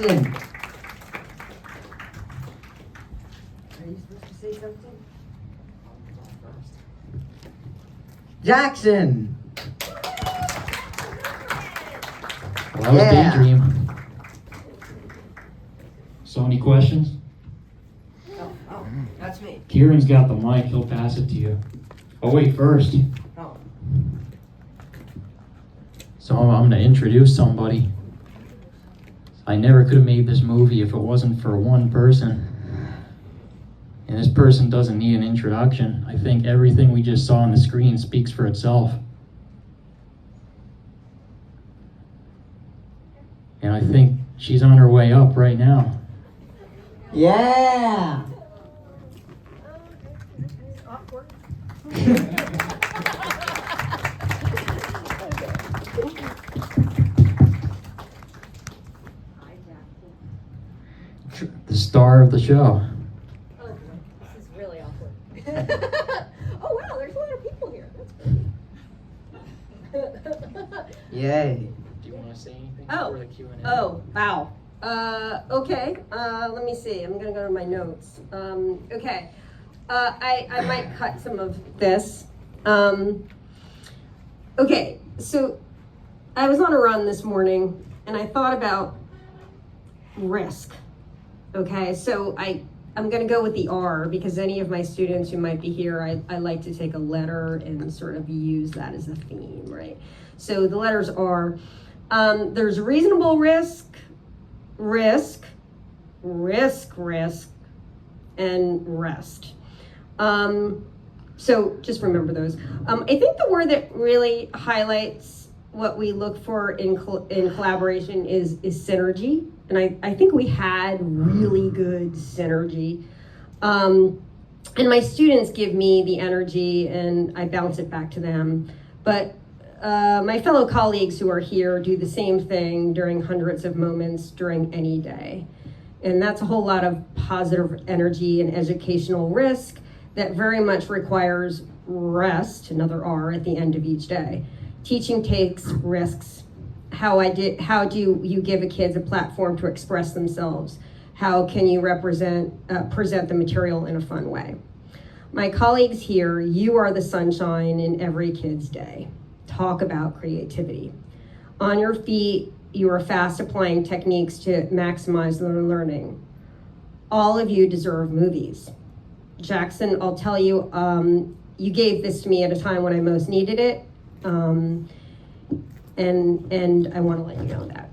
Jackson. Are you supposed to say something? Jackson. Well, that was Daydream. So any questions? Oh, that's me. Kieran's got the mic, he'll pass it to you. Oh wait, first. Oh. So I'm gonna introduce somebody. I never could have made this movie if it wasn't for one person. And this person doesn't need an introduction. I think everything we just saw on the screen speaks for itself. And I think she's on her way up right now. Yeah. The star of the show. Oh, this is really awkward. Oh wow, there's a lot of people here. That's great. Yay. Do you want to say anything Oh. before the Q&A? Oh, wow. Okay. Let me see. I'm gonna go to my notes. Okay. I might cut some of this. Okay. So I was on a run this morning, and I thought about risk. Okay. So I'm gonna go with the R because any of my students who might be here, I like to take a letter and sort of use that as a theme, right? So the letters are. There's reasonable risk, and rest. So just remember those. I think the word that really highlights what we look for in collaboration is synergy. And I think we had really good synergy. And my students give me the energy and I bounce it back to them. But my fellow colleagues who are here do the same thing during hundreds of moments during any day. And that's a whole lot of positive energy and educational risk that very much requires rest, another R, at the end of each day. Teaching takes risks. How do you give a kid a platform to express themselves? How can you present the material in a fun way? My colleagues here, you are the sunshine in every kid's day. Talk about creativity. On your feet, you are fast applying techniques to maximize their learning. All of you deserve movies. Jackson, I'll tell you, you gave this to me at a time when I most needed it, and I want to let you know that.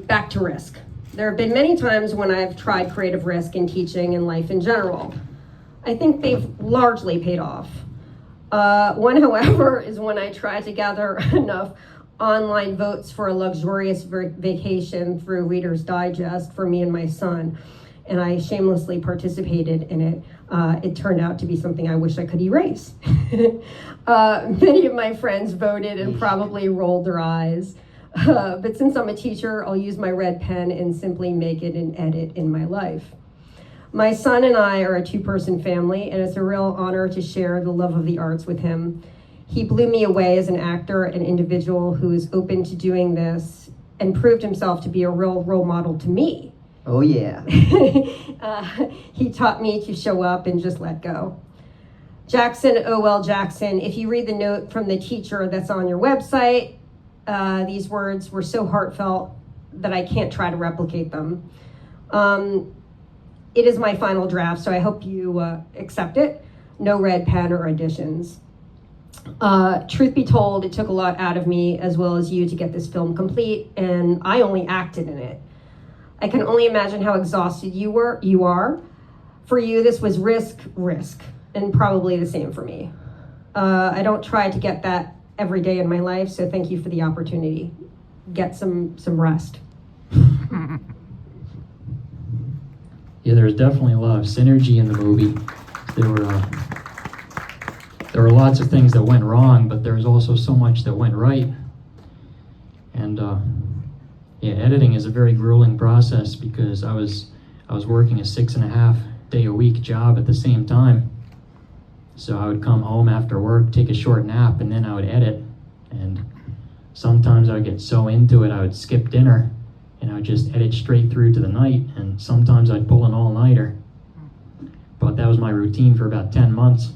Back to risk. There have been many times when I've tried creative risk in teaching and life in general. I think they've largely paid off. One, however, is when I tried to gather enough online votes for a luxurious vacation through Reader's Digest for me and my son, and I shamelessly participated in it. It turned out to be something I wish I could erase. Many of my friends voted and probably rolled their eyes, but since I'm a teacher, I'll use my red pen and simply make it an edit in my life. My son and I are a two-person family, and it's a real honor to share the love of the arts with him. He blew me away as an actor and individual who is open to doing this and proved himself to be a real role model to me. Oh yeah. He taught me to show up and just let go. Jackson, oh well, Jackson, if you read the note from the teacher that's on your website, these words were so heartfelt that I can't try to replicate them. It is my final draft, so I hope you accept it. No red pen or additions. Truth be told, it took a lot out of me as well as you to get this film complete, and I only acted in it. I can only imagine how exhausted you are. For you, this was risk, and probably the same for me. I don't try to get that every day in my life, so thank you for the opportunity. Get some rest. Yeah, there's definitely a lot of synergy in the movie. There were lots of things that went wrong, but there was also so much that went right. And yeah, editing is a very grueling process because I was working a 6.5 day a week job at the same time. So I would come home after work, take a short nap, and then I would edit. And sometimes I would get so into it I would skip dinner and I would just edit straight through to the night, and sometimes I'd pull an all-nighter. But that was my routine for about 10 months.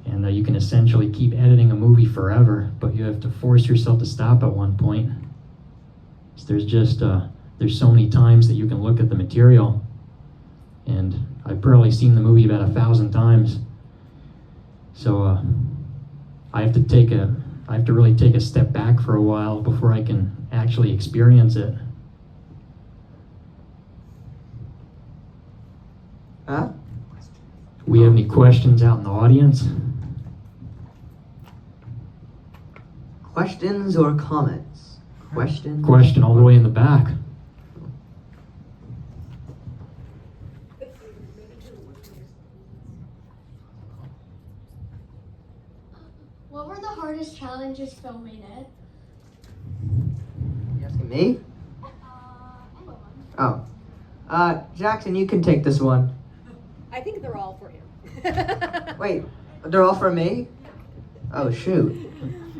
And you can essentially keep editing a movie forever, but you have to force yourself to stop at one point. So there's so many times that you can look at the material, and I've probably seen the movie about 1,000 times. So I have to really take a step back for a while before I can actually experience it. Huh? We have any questions out in the audience? Questions or comments? Questions? Question all the way in the back. What were the hardest challenges filming it? You asking me? Anyone. Oh. Jackson, you can take this one. I think they're all for him. Wait, they're all for me? Oh, shoot.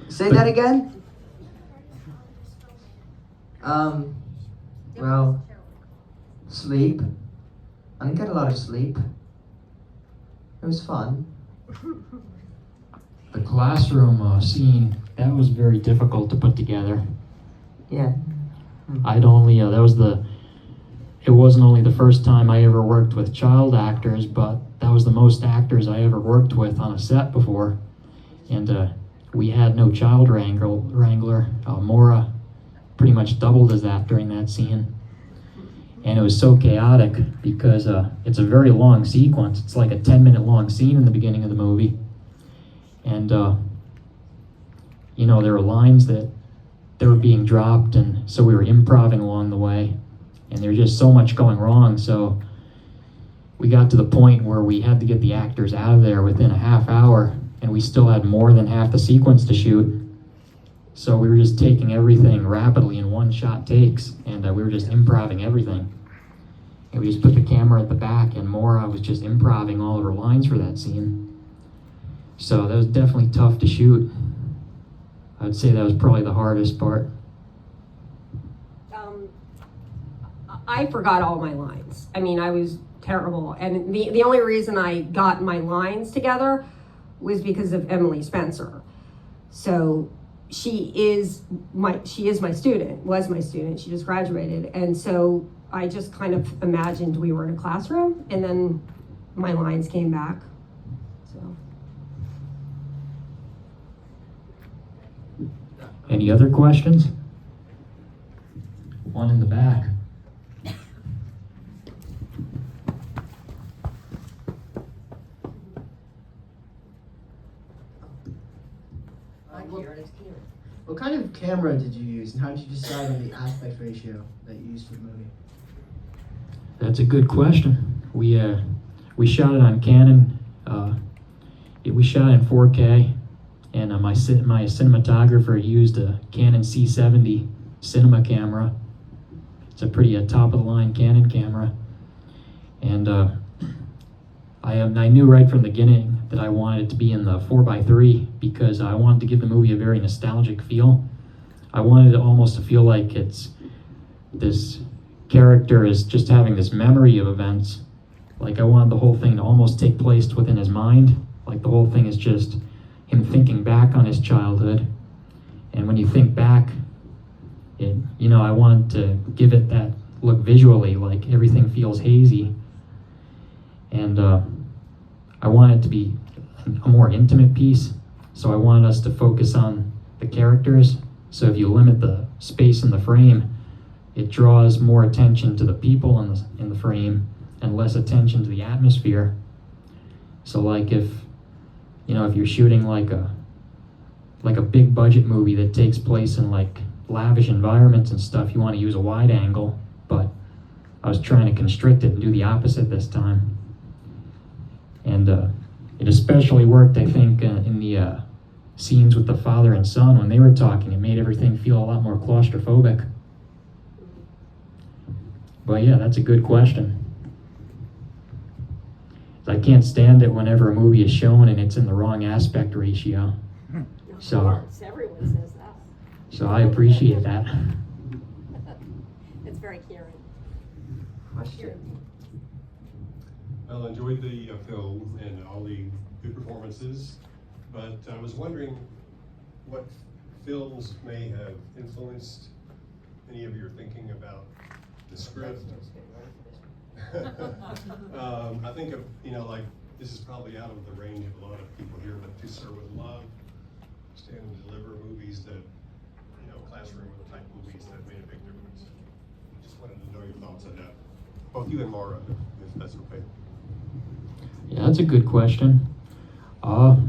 Say that again? Well, sleep. I didn't get a lot of sleep. It was fun. The classroom scene, that was very difficult to put together. Yeah. It wasn't only the first time I ever worked with child actors, but that was the most actors I ever worked with on a set before. And we had no child wrangler. Maura pretty much doubled as that during that scene. And it was so chaotic because it's a very long sequence. It's like a 10-minute long scene in the beginning of the movie. And, there were lines that they were being dropped, and so we were improvising along the way. And there was just so much going wrong, so we got to the point where we had to get the actors out of there within a half hour, and we still had more than half the sequence to shoot. So we were just taking everything rapidly in one-shot takes, and we were just improvising everything. And we just put the camera at the back, and Maura was just improvising all of her lines for that scene. So that was definitely tough to shoot. I would say that was probably the hardest part. I forgot all my lines. I mean, I was terrible. And the only reason I got my lines together was because of Emily Spencer. So she is my student, was my student. She just graduated. And so I just kind of imagined we were in a classroom, and then my lines came back. So. Any other questions? One in the back. What kind of camera did you use, and how did you decide on the aspect ratio that you used for the movie? That's a good question. We shot it on Canon. We shot it in 4K, and my cinematographer used a Canon C70 cinema camera. It's a pretty top-of-the-line Canon camera, and I knew right from the beginning that I wanted it to be in the 4x3 because I wanted to give the movie a very nostalgic feel. I wanted it almost to feel like it's this character is just having this memory of events. Like I wanted the whole thing to almost take place within his mind. Like the whole thing is just him thinking back on his childhood. And when you think back, I wanted to give it that look visually, like everything feels hazy. And I wanted it to be a more intimate piece, so I wanted us to focus on the characters. So if you limit the space in the frame, it draws more attention to the people in the frame and less attention to the atmosphere. So like if you're shooting like a big budget movie that takes place in like lavish environments and stuff, you want to use a wide angle, but I was trying to constrict it and do the opposite this time. And it especially worked, I think, in the scenes with the father and son when they were talking. It made everything feel a lot more claustrophobic. But yeah, that's a good question. I can't stand it whenever a movie is shown and it's in the wrong aspect ratio. Of course, everyone says that. So I appreciate that. question. Well, I enjoyed the film and all the good performances, but I was wondering what films may have influenced any of your thinking about the script. I think of, like, this is probably out of the range of a lot of people here, but To Sir With Love, Stand and Deliver, movies that, classroom type movies that made a big difference. Just wanted to know your thoughts on that. Both you and Maura, if that's okay. Yeah, that's a good question. Well,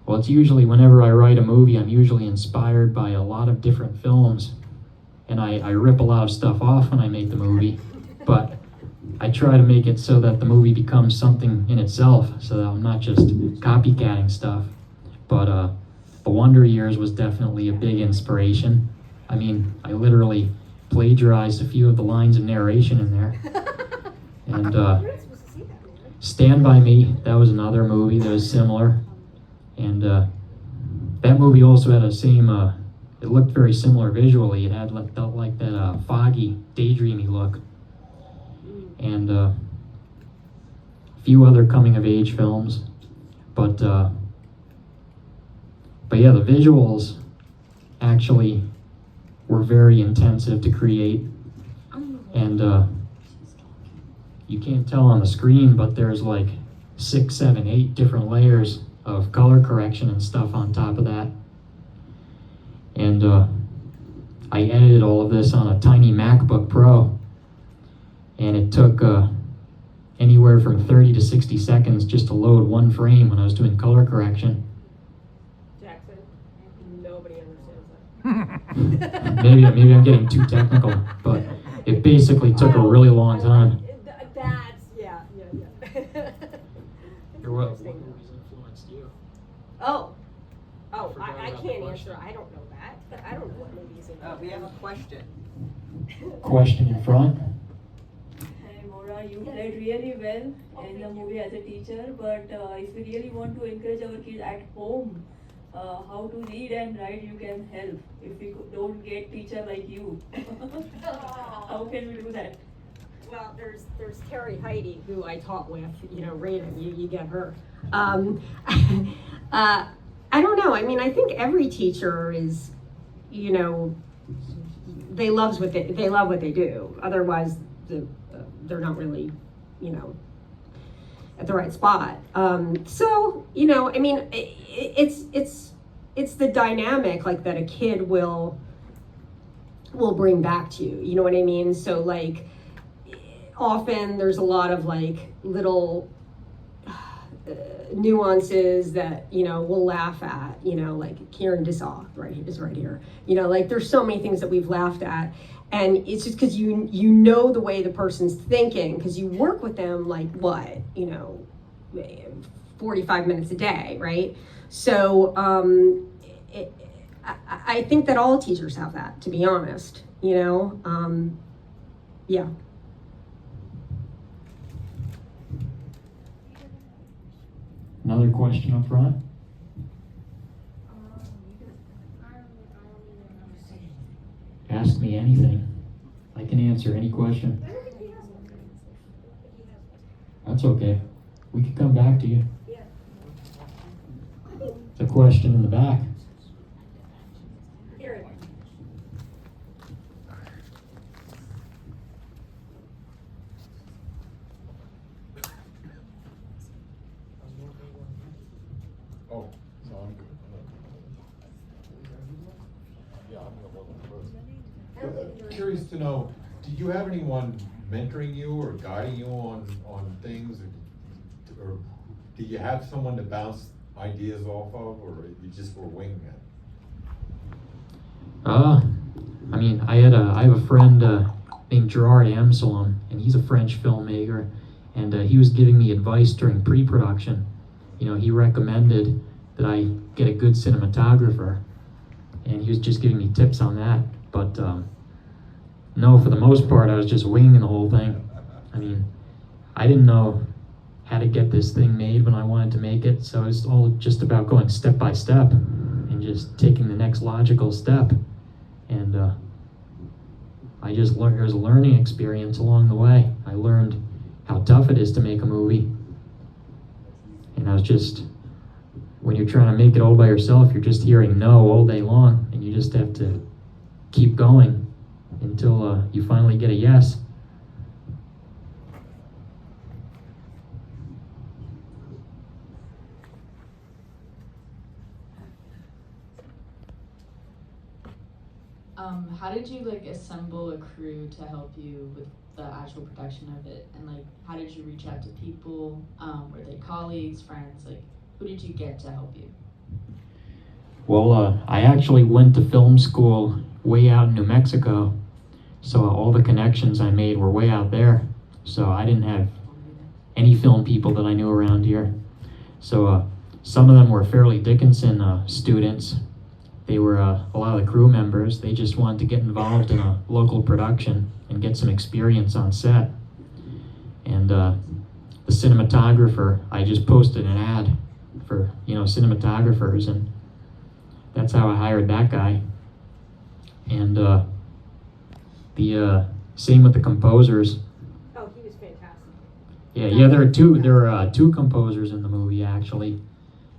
it's usually whenever I write a movie, I'm usually inspired by a lot of different films, and I rip a lot of stuff off when I make the movie, but I try to make it so that the movie becomes something in itself, so that I'm not just copycatting stuff. But The Wonder Years was definitely a big inspiration. I mean, I literally plagiarized a few of the lines of narration in there. And Stand By Me, that was another movie that was similar. And that movie also had a same, it looked very similar visually. It had felt like that foggy, daydreamy look. And a few other coming-of-age films. But yeah, the visuals actually were very intensive to create. And you can't tell on the screen, but there's like 6, 7, 8 different layers of color correction and stuff on top of that. And I edited all of this on a tiny MacBook Pro, and it took anywhere from 30 to 60 seconds just to load one frame when I was doing color correction. Jackson, nobody understands that. maybe I'm getting too technical, but it basically took a really long time. That's, yeah. What movies influenced you? Oh, I forgot I about the can't question. answer. I don't know that. I don't know what movies are. We have a question. Question in front. Hi Maura, you played really well in the movie as a teacher, but if we really want to encourage our kids at home, how to read and write, you can help. If we don't get teacher like you, how can we do that? Well, there's Terry Heidi, who I taught with, reading, you get her. I don't know, I mean, I think every teacher is, they love what they do. Otherwise, they're not really, at the right spot. So, I mean, it's the dynamic like that a kid will bring back to you. You know what I mean? So like, often there's a lot of like little nuances that we'll laugh at, like Kieran is right here, like there's so many things that we've laughed at, and it's just because you know the way the person's thinking, because you work with them like 45 minutes a day, right? So I think that all teachers have that, to be honest, yeah. Another question up front. Ask me anything. I can answer any question. That's okay. We can come back to you. The question in the back. Oh, no, I'm good. Yeah, I'm gonna first. Curious to know, did you have anyone mentoring you or guiding you on things, or did you have someone to bounce ideas off of, or you just were winging it? I mean, I have a friend named Gerard Amsalem, and he's a French filmmaker, and he was giving me advice during pre-production. He recommended that I get a good cinematographer, and he was just giving me tips on that. But no, for the most part, I was just winging the whole thing. I mean, I didn't know how to get this thing made when I wanted to make it, so it's all just about going step by step and just taking the next logical step. And I just learned, there was a learning experience along the way. I learned how tough it is to make a movie. And I was just, when you're trying to make it all by yourself, you're just hearing no all day long, and you just have to keep going until you finally get a yes. How did you like assemble a crew to help you with the actual production of it? And like, how did you reach out to people? Were they colleagues, friends? Like, who did you get to help you? Well, I actually went to film school way out in New Mexico, so all the connections I made were way out there. So I didn't have any film people that I knew around here. So some of them were Fairleigh Dickinson students. They were a lot of the crew members. They just wanted to get involved in a local production and get some experience on set. And the cinematographer, I just posted an ad for, cinematographers, and that's how I hired that guy. And the same with the composers. Oh, he was fantastic. Yeah, there are two composers in the movie actually.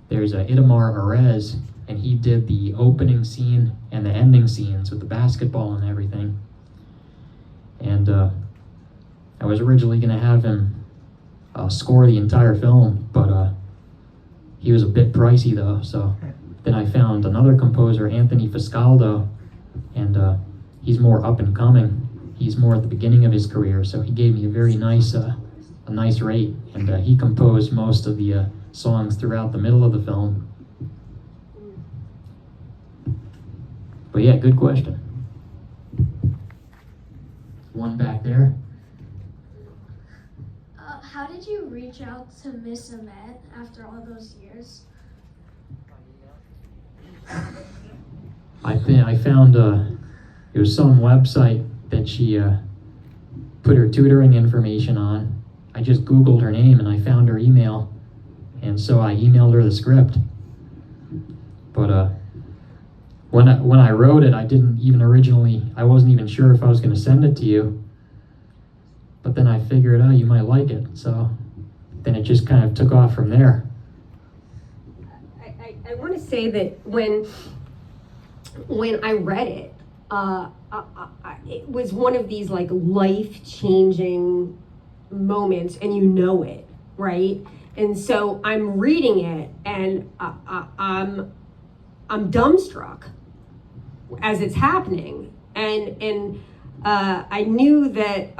There's Itamar Arez, and he did the opening scene and the ending scenes with the basketball and everything. And I was originally gonna have him score the entire film, but he was a bit pricey though, so then I found another composer, Anthony Fiscaldo, and he's more up and coming. He's more at the beginning of his career, so he gave me a very nice rate, and he composed most of the songs throughout the middle of the film. But yeah, good question. One back there. How did you reach out to Miss Aimette after all those years? I found it was some website that she put her tutoring information on. I just Googled her name and I found her email, and so I emailed her the script. But when I wrote it, I wasn't even sure if I was going to send it to you. But then I figured, you might like it, so then it just kind of took off from there. I want to say that when I read it, it was one of these like life-changing moments, and you know it, right? And so I'm reading it, and I'm dumbstruck as it's happening, and I knew that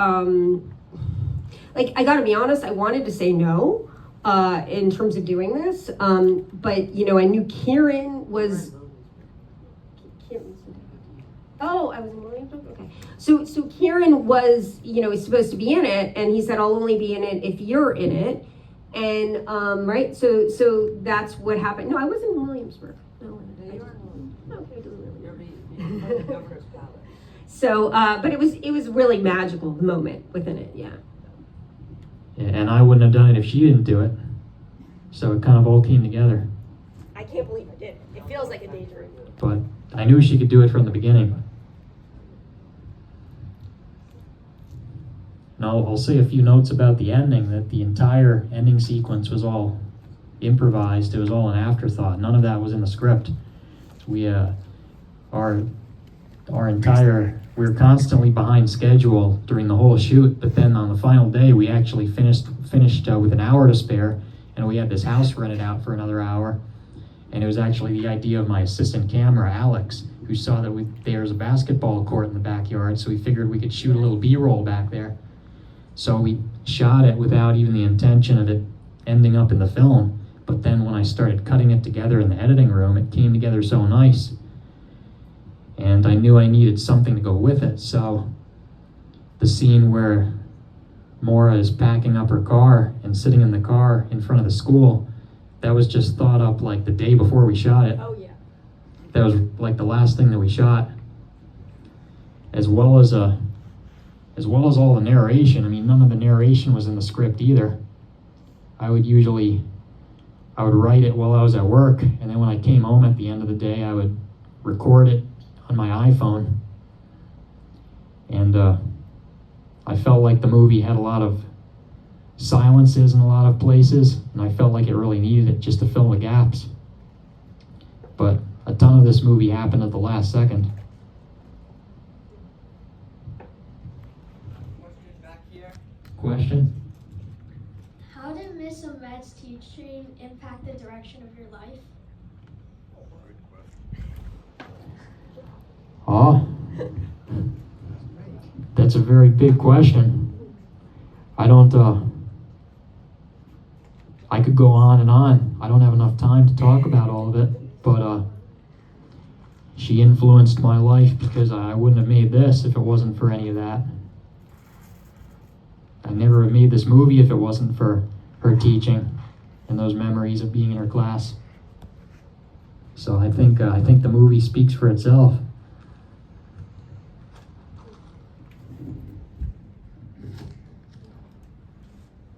I gotta be honest, I wanted to say no in terms of doing this, but I knew Kieran was. Oh, I was in Williamsburg? Okay. So Kieran was, is supposed to be in it, and he said, I'll only be in it if you're in it. And, right, so that's what happened. No, I was in Williamsburg. No, okay, it doesn't really matter. So, but it was really magical, the moment within it, yeah. And I wouldn't have done it if she didn't do it. So it kind of all came together. I can't believe I did it. It feels like a daydream. But I knew she could do it from the beginning. Now I'll say a few notes about the ending, that the entire ending sequence was all improvised. It was all an afterthought. None of that was in the script. We were constantly behind schedule during the whole shoot, but then on the final day we actually finished with an hour to spare, and we had this house rented out for another hour. And it was actually the idea of my assistant camera, Alex, who saw that there was a basketball court in the backyard, so we figured we could shoot a little B-roll back there. So we shot it without even the intention of it ending up in the film. But then when I started cutting it together in the editing room, it came together so nice. And I knew I needed something to go with it. So the scene where Maura is packing up her car and sitting in the car in front of the school, that was just thought up like the day before we shot it. Oh, yeah. That was like the last thing that we shot. As well as all the narration. I mean, none of the narration was in the script either. I would write it while I was at work, and then when I came home at the end of the day, I would record it on my iPhone. And I felt like the movie had a lot of silences in a lot of places, and I felt like it really needed it just to fill the gaps. But a ton of this movie happened at the last second. Question? How did Miss Aimette's teaching impact the direction of your life? Oh, that's a very big question. I could go on and on. I don't have enough time to talk about all of it, but she influenced my life because I wouldn't have made this if it wasn't for any of that. I never have made this movie if it wasn't for her teaching and those memories of being in her class. So I think the movie speaks for itself.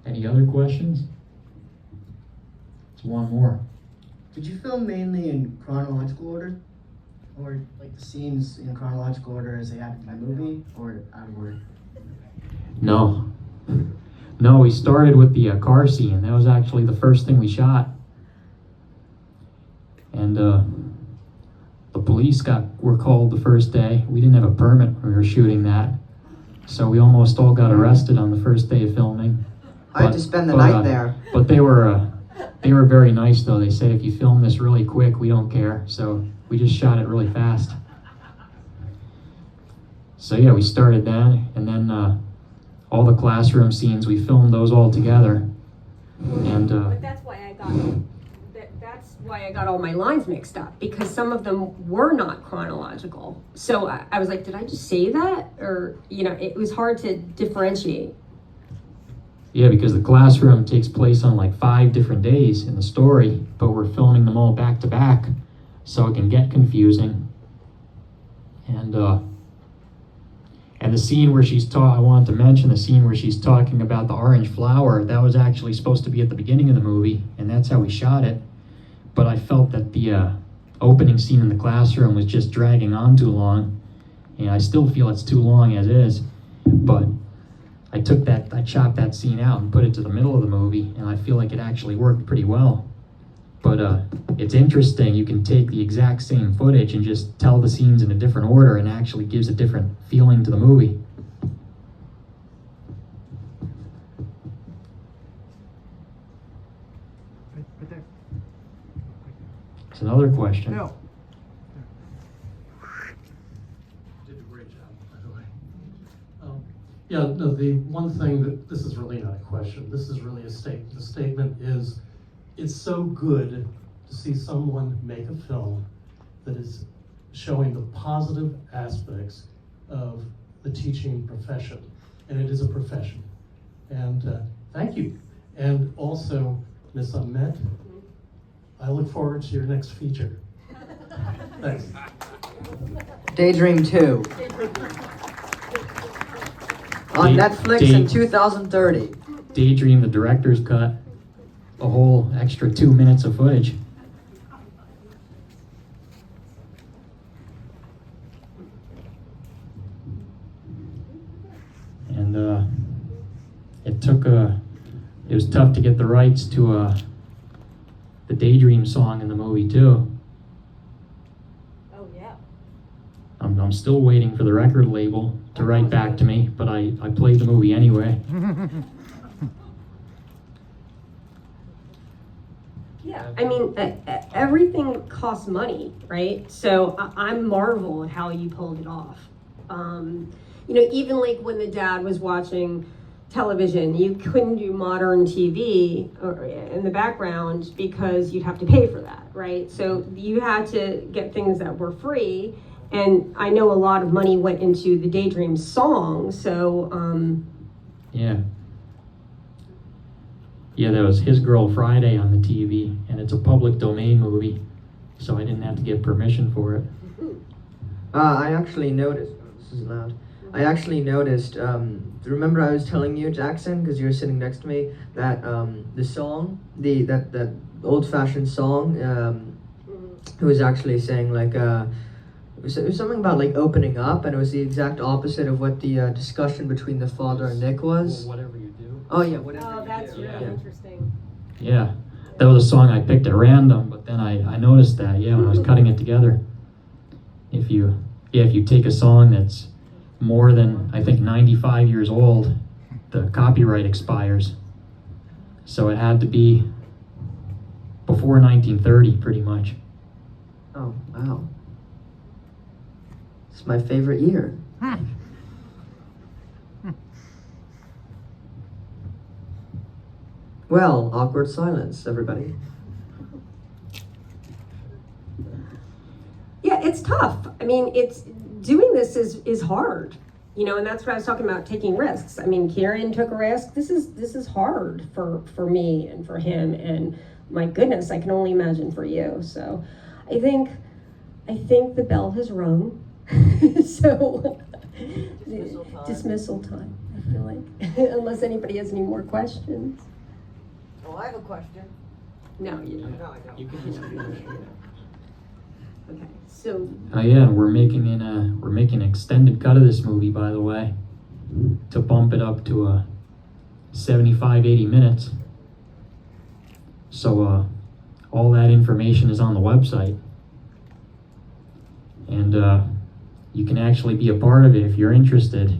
Any other questions? It's one more. Did you film mainly in chronological order? Or like the scenes in chronological order as they happen in the movie, or out of order? No. No, we started with the car scene. That was actually the first thing we shot. And the police were called the first day. We didn't have a permit when we were shooting that. So we almost all got arrested on the first day of filming. I had to spend the night there. But they were very nice though. They said, if you film this really quick, we don't care. So we just shot it really fast. So yeah, we started that, and then all the classroom scenes, we filmed those all together. And But that's why I got all my lines mixed up, because some of them were not chronological. So I was like, did I just say that? Or, it was hard to differentiate. yeah, because the classroom takes place on like 5 different days in the story, but we're filming them all back to back, so it can get confusing. And the scene where I wanted to mention the scene where she's talking about the orange flower, that was actually supposed to be at the beginning of the movie, and that's how we shot it. But I felt that the opening scene in the classroom was just dragging on too long, and I still feel it's too long as is. But I chopped that scene out and put it to the middle of the movie, and I feel like it actually worked pretty well. But it's interesting, you can take the exact same footage and just tell the scenes in a different order, and it actually gives a different feeling to the movie. Right there. It's another question. No. Did a great job, by the way. Yeah, no, the one thing this is really not a question, this is really a statement. The statement is, it's so good to see someone make a film that is showing the positive aspects of the teaching profession. And it is a profession. And thank you. And also, Miss Aimette, I look forward to your next feature. Thanks. Daydream 2. On Netflix in 2030. Daydream, the director's cut, a whole extra 2 minutes of footage. And it was tough to get the rights to the Daydream song in the movie too. Oh, yeah. I'm still waiting for the record label to write back to me, but I played the movie anyway. Yeah, I mean, everything costs money, right? So I marvel at how you pulled it off. Even like when the dad was watching television, you couldn't do modern TV in the background because you'd have to pay for that, right? So you had to get things that were free, and I know a lot of money went into the Daydream song, so Yeah, that was His Girl Friday on the TV, and it's a public domain movie, so I didn't have to get permission for it. I actually noticed, this is loud. I actually noticed, remember I was telling you, Jackson, because you were sitting next to me, that the song, that old-fashioned song, who was actually saying like, it was something about like opening up, and it was the exact opposite of what the discussion between the father and Nick was. Whatever you do. Oh yeah, whatever. Oh, you that's do. really Yeah. interesting. Yeah, that was a song I picked at random, but then I noticed that, yeah, when I was cutting it together. If you take a song that's more than, I think, 95 years old, the copyright expires. So it had to be before 1930, pretty much. Oh wow. It's my favorite year. Well, awkward silence, everybody. Yeah, it's tough. I mean, it's doing this is hard, you know, and that's what I was talking about, taking risks. I mean, Kieran took a risk. This is hard for me and for him, and my goodness, I can only imagine for you. So, I think the bell has rung. So, dismissal time. I feel like, unless anybody has any more questions. Oh, I have a question. No, you don't. No, I don't. You can just Okay, so Oh yeah, we're making an extended cut of this movie, by the way, to bump it up to 75-80 minutes. So all that information is on the website, and you can actually be a part of it if you're interested.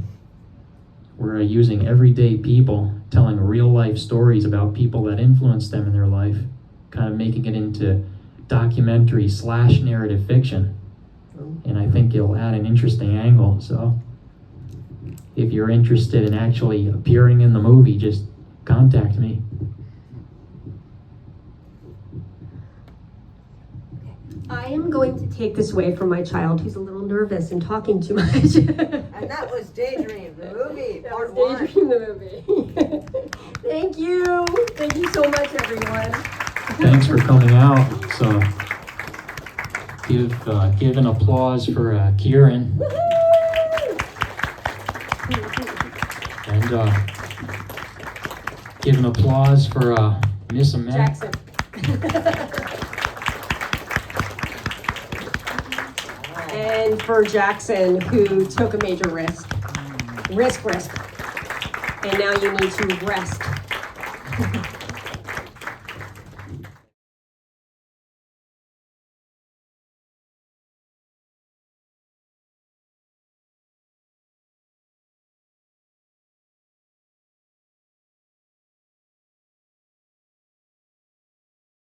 We're using everyday people telling real life stories about people that influenced them in their life, kind of making it into documentary / narrative fiction. And I think it'll add an interesting angle. So if you're interested in actually appearing in the movie, just contact me. I am going to take this away from my child who's a little nervous and talking too much. And that was Daydream, the movie, part one. Daydream, the movie. Thank you. Thank you so much, everyone. Thanks for coming out. So give an applause for Kieran. And give an applause for Miss Aimette. Jackson. And for Jackson, who took a major risk. Risk. And now you need to rest.